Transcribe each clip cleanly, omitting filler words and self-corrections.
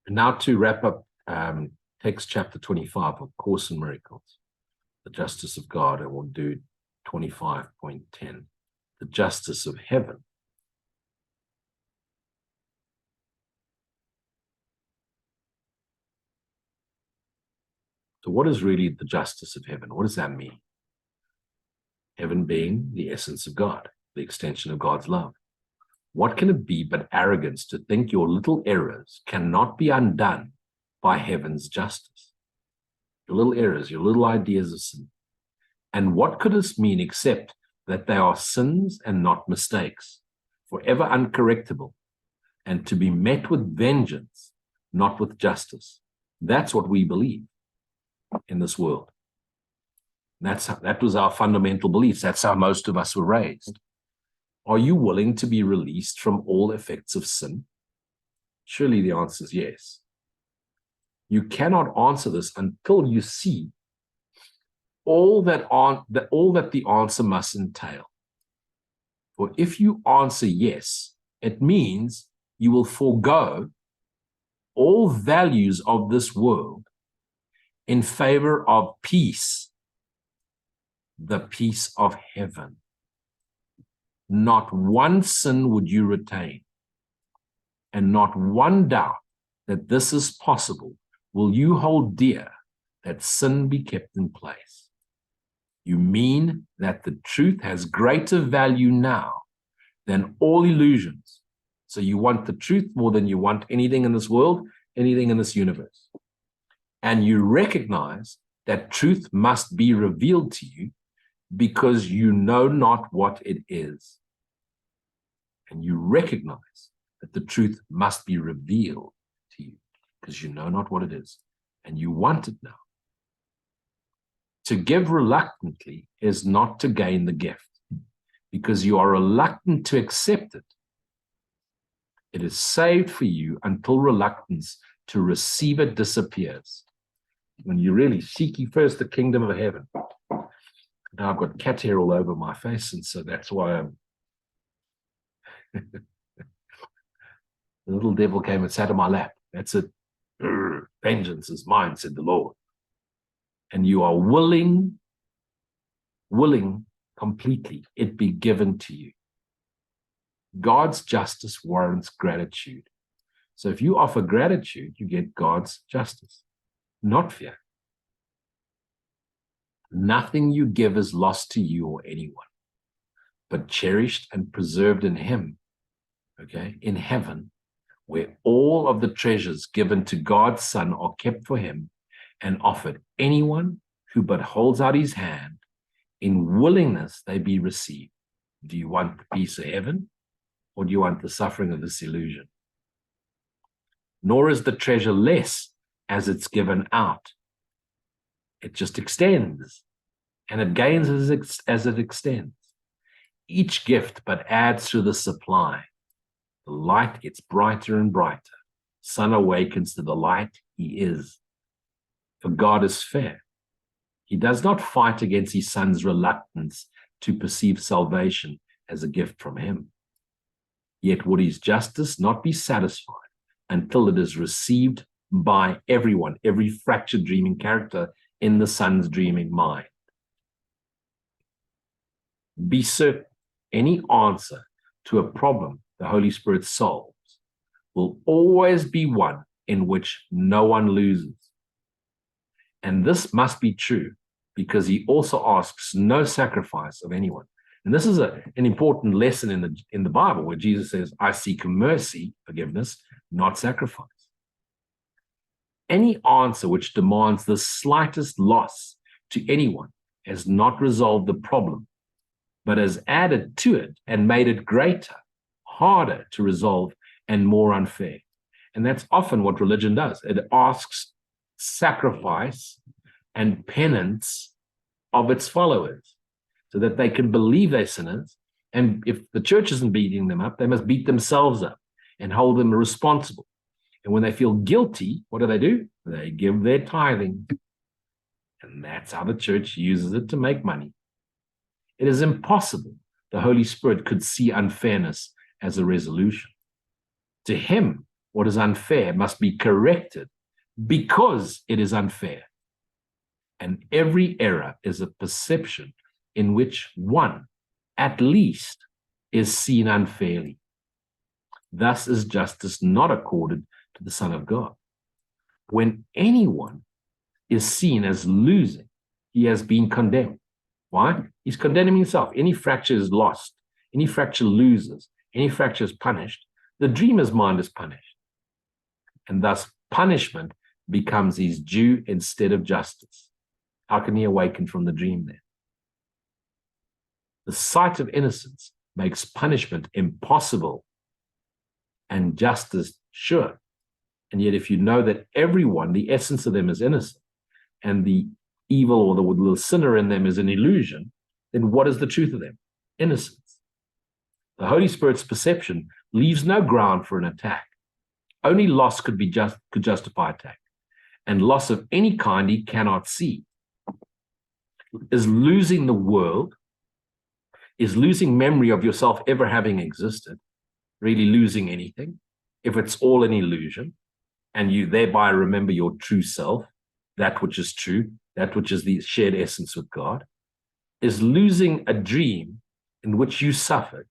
And now to wrap up text chapter 25 of Course in Miracles, the justice of God, and we'll do 25.10, the justice of heaven. So what is really the justice of heaven? What does that mean? Heaven being the essence of God, the extension of God's love. What can it be but arrogance to think your little errors cannot be undone by heaven's justice? Your little errors, your little ideas of sin. And what could this mean except that they are sins and not mistakes, forever uncorrectable, and to be met with vengeance, not with justice? That's what we believe in this world. That was our fundamental beliefs. That's how most of us were raised. Are you willing to be released from all effects of sin? Surely the answer is yes. You cannot answer this until you see all that the answer must entail. For if you answer yes, it means you will forego all values of this world in favor of peace, the peace of heaven. Not one sin would you retain, and not one doubt that this is possible will you hold dear that sin be kept in place. You mean that the truth has greater value now than all illusions. So you want the truth more than you want anything in this world, anything in this universe. And you recognize that truth must be revealed to you because you know not what it is. And you recognize that the truth must be revealed to you because you know not what it is. And you want it now. To give reluctantly is not to gain the gift, because you are reluctant to accept it. It is saved for you until reluctance to receive it disappears. When you really seek ye first the kingdom of heaven. Now I've got cat hair all over my face, and so that's why I'm the little devil came and sat on my lap. That's it. Vengeance is mine, said the Lord. And you are willing completely, it be given to you. God's justice warrants gratitude. So if you offer gratitude, you get God's justice, not fear. Nothing you give is lost to you or anyone, but cherished and preserved in Him, okay, in heaven, where all of the treasures given to God's Son are kept for Him and offered anyone who but holds out his hand. In willingness they be received. Do you want the peace of heaven, or do you want the suffering of this illusion? Nor is the treasure less as it's given out. It just extends, and it gains as it extends. Each gift but adds to the supply. The light gets brighter and brighter. Sun awakens to the light He is. For God is fair. He does not fight against His Son's reluctance to perceive salvation as a gift from Him. Yet would His justice not be satisfied until it is received by everyone, every fractured dreaming character in the Son's dreaming mind. Be certain any answer to a problem the Holy Spirit solves will always be one in which no one loses. And this must be true because He also asks no sacrifice of anyone. And this is an important lesson in the Bible where Jesus says, I seek mercy, forgiveness, not sacrifice. Any answer which demands the slightest loss to anyone has not resolved the problem, but has added to it and made it greater, harder to resolve, and more unfair. And that's often what religion does. It asks sacrifice and penance of its followers so that they can believe they're sinners. And if the church isn't beating them up, they must beat themselves up and hold them responsible. And when they feel guilty, what do? They give their tithing. And that's how the church uses it to make money. It is impossible the Holy Spirit could see unfairness as a resolution. To him, what is unfair must be corrected because it is unfair. And every error is a perception in which one, at least, is seen unfairly. Thus is justice not accorded to the Son of God. When anyone is seen as losing, he has been condemned. Why? He's condemning himself. Any fracture is lost. Any fracture loses. Any fracture is punished. The dreamer's mind is punished. And thus punishment becomes his due instead of justice. How can he awaken from the dream then? The sight of innocence makes punishment impossible and justice sure. And yet if you know that everyone, the essence of them is innocent, and the evil or the little sinner in them is an illusion, then what is the truth of them? Innocence. The Holy Spirit's perception leaves no ground for an attack. Only loss could justify attack. And loss of any kind he cannot see. Is losing the world, is losing memory of yourself ever having existed, really losing anything, if it's all an illusion, and you thereby remember your true self, that which is true, that which is the shared essence with God, is losing a dream in which you suffered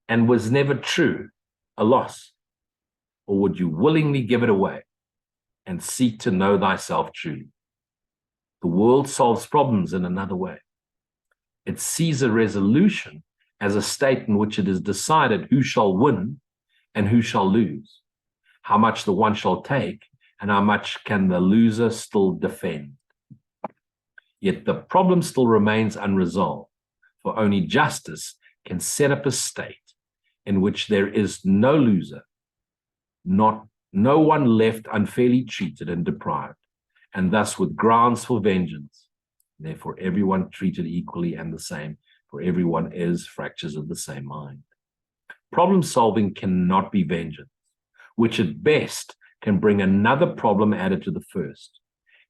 and was never true, a loss? Or would you willingly give it away and seek to know thyself truly? The world solves problems in another way. It sees a resolution as a state in which it is decided who shall win and who shall lose, how much the one shall take, and how much can the loser still defend. Yet the problem still remains unresolved, for only justice can set up a state in which there is no loser, no one left unfairly treated and deprived, and thus with grounds for vengeance. Therefore, everyone treated equally and the same, for everyone is fractures of the same mind. Problem solving cannot be vengeance, which at best can bring another problem added to the first,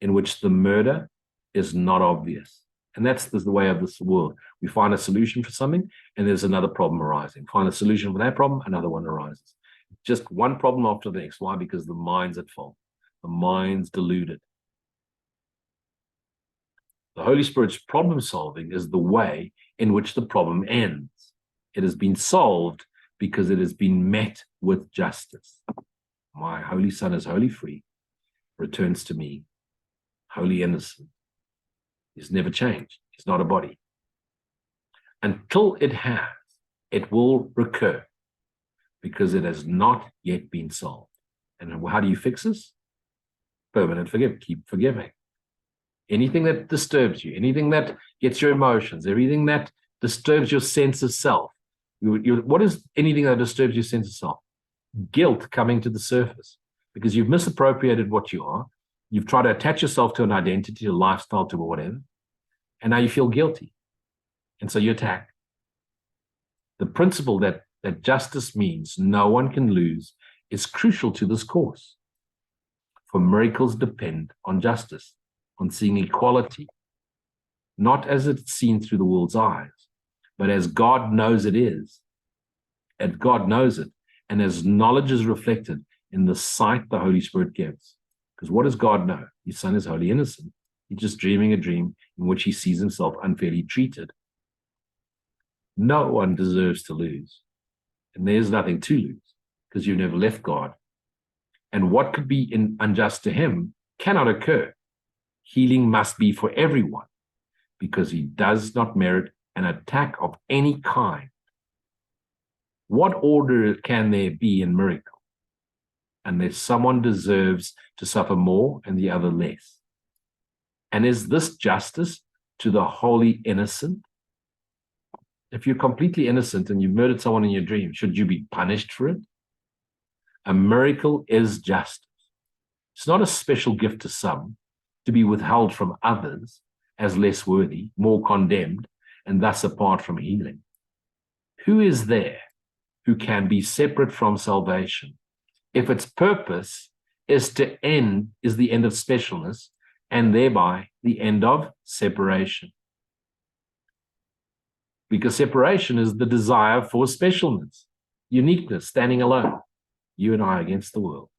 in which the murder is not obvious. And that's the way of this world. We find a solution for something, and there's another problem arising. Find a solution for that problem, another one arises. Just one problem after the next. Why? Because the mind's at fault. The mind's deluded. The Holy Spirit's problem solving is the way in which the problem ends. It has been solved because it has been met with justice. My Holy Son is wholly free, returns to me, wholly innocent. He's never changed. He's not a body. Until it has, it will recur because it has not yet been solved. And how do you fix this? Permanent forgive. Keep forgiving. Anything that disturbs you, anything that gets your emotions, everything that disturbs your sense of self. What is anything that disturbs your sense of self? Guilt coming to the surface because you've misappropriated what you are. You've tried to attach yourself to an identity, a lifestyle, to whatever, and now you feel guilty. And so you attack. The principle that justice means no one can lose is crucial to this course. For miracles depend on justice, on seeing equality, not as it's seen through the world's eyes, but as God knows it is. As God knows it, and as knowledge is reflected in the sight the Holy Spirit gives. Because what does God know? His Son is wholly innocent. He's just dreaming a dream in which he sees himself unfairly treated. No one deserves to lose. And there's nothing to lose because you've never left God. And what could be unjust to him cannot occur. Healing must be for everyone because he does not merit an attack of any kind. What order can there be in miracle unless someone deserves to suffer more and the other less? And is this justice to the wholly innocent? If you're completely innocent and you've murdered someone in your dream, should you be punished for it? A miracle is justice. It's not a special gift to some to be withheld from others as less worthy, more condemned, and thus apart from healing. Who is there who can be separate from salvation if its purpose is the end of specialness and thereby the end of separation? Because separation is the desire for specialness, uniqueness, standing alone. You and I against the world.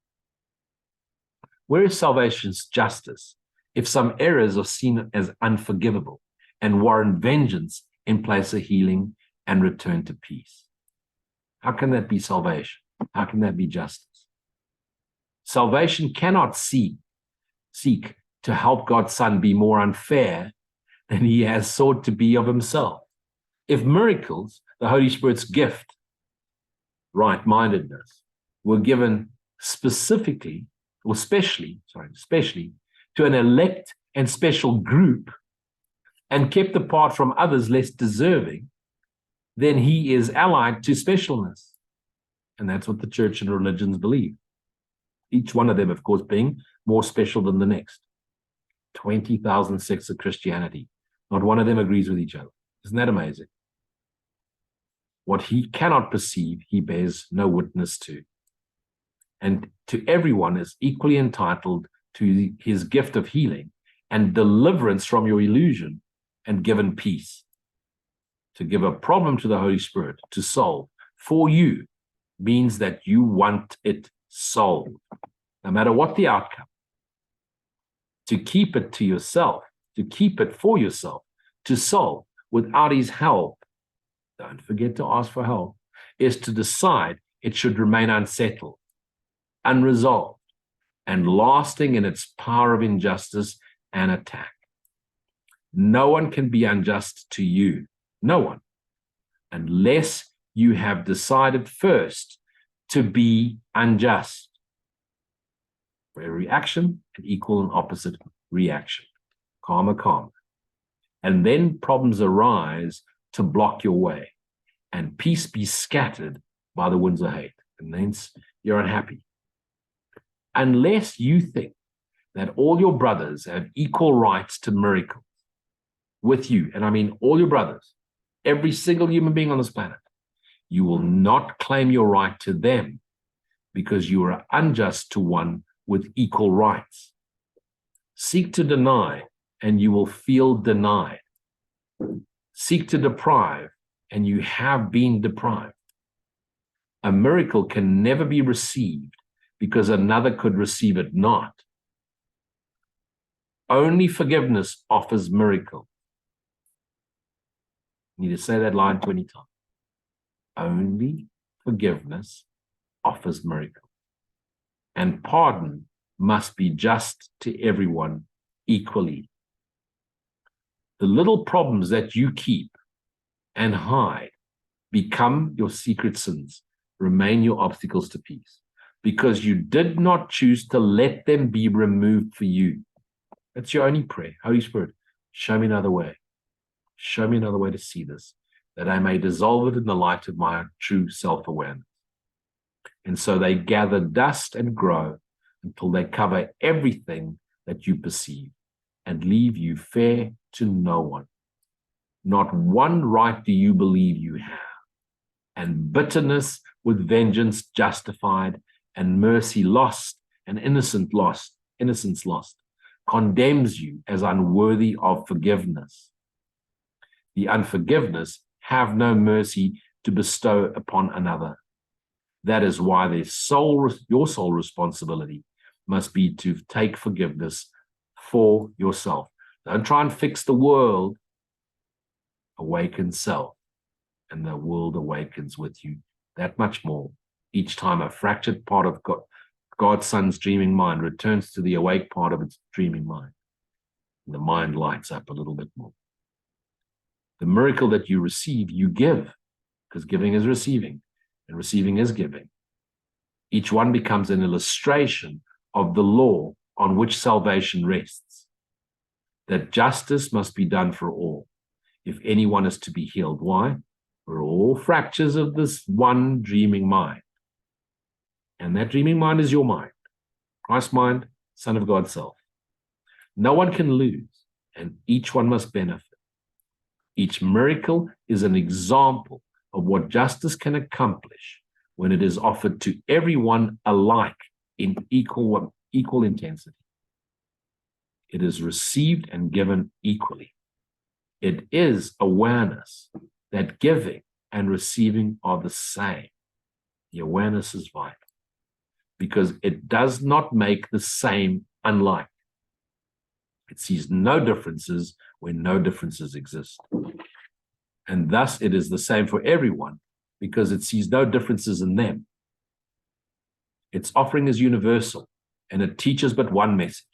Where is salvation's justice if some errors are seen as unforgivable and warrant vengeance in place of healing and return to peace? How can that be salvation? How can that be justice? Salvation cannot seek to help God's Son be more unfair than he has sought to be of himself. If miracles, the Holy Spirit's gift, right-mindedness, were given especially to an elect and special group and kept apart from others less deserving, then he is allied to specialness. And that's what the church and religions believe. Each one of them, of course, being more special than the next. 20,000 sects of Christianity. Not one of them agrees with each other. Isn't that amazing? What he cannot perceive, he bears no witness to. And to everyone is equally entitled to his gift of healing and deliverance from your illusion and given peace. To give a problem to the Holy Spirit to solve for you means that you want it solved, no matter what the outcome. To keep it to yourself, to keep it for yourself, to solve without his help, don't forget to ask for help, is to decide it should remain unsettled, unresolved, and lasting in its power of injustice and attack. No one can be unjust to you, no one, unless you have decided first to be unjust. For every action, an equal and opposite reaction. Karma. And then problems arise to block your way, and peace be scattered by the winds of hate, and thence you're unhappy. Unless you think that all your brothers have equal rights to miracles with you, and I mean all your brothers, every single human being on this planet, you will not claim your right to them because you are unjust to one with equal rights. Seek to deny, and you will feel denied. Seek to deprive, and you have been deprived. A miracle can never be received because another could receive it not. Only forgiveness offers miracle. You need to say that line 20 times. Only forgiveness offers miracle. And pardon must be just to everyone equally. The little problems that you keep and hide become your secret sins, remain your obstacles to peace, because you did not choose to let them be removed for you. That's your only prayer. Holy Spirit, show me another way. Show me another way to see this, that I may dissolve it in the light of my true self-awareness. And so they gather dust and grow until they cover everything that you perceive and leave you fair to no one. Not one right do you believe you have, and bitterness with vengeance justified, and mercy lost, and innocence lost, condemns you as unworthy of forgiveness. The unforgiveness have no mercy to bestow upon another. That is why your sole responsibility must be to take forgiveness for yourself. Don't try and fix the world. Awaken self, and the world awakens with you that much more. Each time a fractured part of God's Son's dreaming mind returns to the awake part of its dreaming mind, and the mind lights up a little bit more. The miracle that you receive, you give, because giving is receiving, and receiving is giving. Each one becomes an illustration of the law on which salvation rests, that justice must be done for all, if anyone is to be healed. Why? We're all fractures of this one dreaming mind. And that dreaming mind is your mind, Christ's mind, Son of God's self. No one can lose, and each one must benefit. Each miracle is an example of what justice can accomplish when it is offered to everyone alike in equal intensity. It is received and given equally. It is awareness that giving and receiving are the same. The awareness is vital. because it does not make the same unlike. It sees no differences where no differences exist. And thus it is the same for everyone, because it sees no differences in them. Its offering is universal, and it teaches but one message.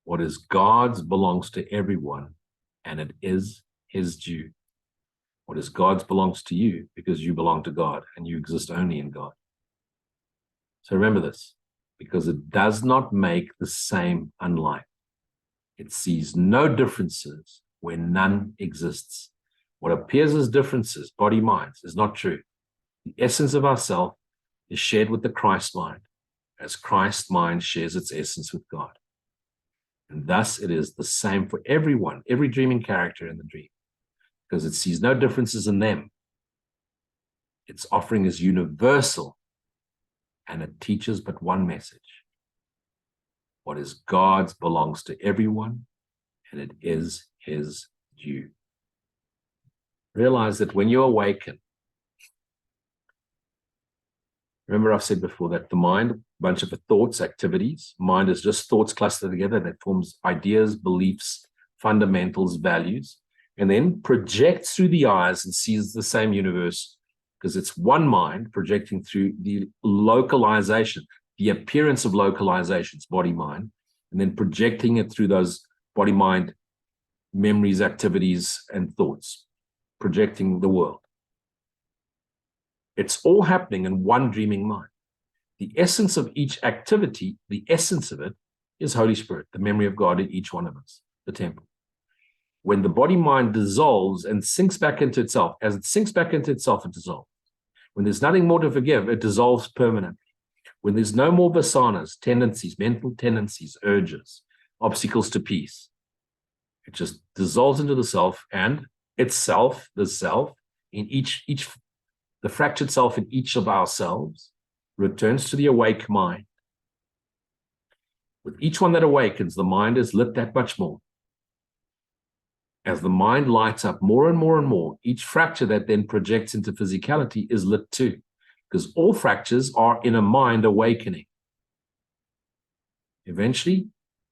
What is God's belongs to everyone, and it is his due. What is God's belongs to you, because you belong to God, and you exist only in God. So remember this, because it does not make the same unlike. It sees no differences where none exists. What appears as differences, body, minds, is not true. The essence of ourself is shared with the Christ mind, as Christ mind shares its essence with God. And thus it is the same for everyone, every dreaming character in the dream, because it sees no differences in them. Its offering is universal, and it teaches but one message. What is God's belongs to everyone, and it is his due. Realize that when you awaken, remember I've said before that the mind, a bunch of thoughts, activities, mind is just thoughts clustered together that forms ideas, beliefs, fundamentals, values, and then projects through the eyes and sees the same universe, because it's one mind projecting through the localization, the appearance of localizations, body, mind, and then projecting it through those body, mind, memories, activities, and thoughts, projecting the world. It's all happening in one dreaming mind. The essence of each activity, the essence of it, is Holy Spirit, the memory of God in each one of us, the temple. When the body-mind dissolves and sinks back into itself, as it sinks back into itself, it dissolves. When there's nothing more to forgive, it dissolves permanently. When there's no more vasanas, tendencies, mental tendencies, urges, obstacles to peace, it just dissolves into the self, and itself, the self, in the fractured self in each of ourselves, returns to the awake mind. With each one that awakens, the mind is lit that much more. As the mind lights up more and more and more, each fracture that then projects into physicality is lit too, because all fractures are in a mind awakening. Eventually,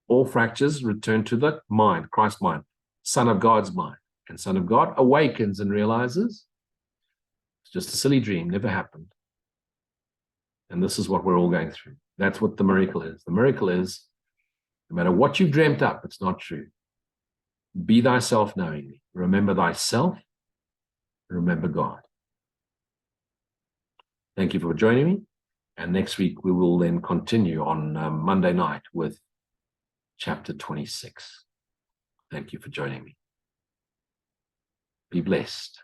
all fractures return to the mind, Christ mind, Son of God's mind. And Son of God awakens and realizes it's just a silly dream, never happened. And this is what we're all going through. That's what the miracle is. The miracle is, no matter what you've dreamt up, it's not true. Be thyself knowingly. Remember thyself. Remember God. Thank you for joining me. And next week, we will then continue on Monday night with chapter 26. Thank you for joining me. Be blessed.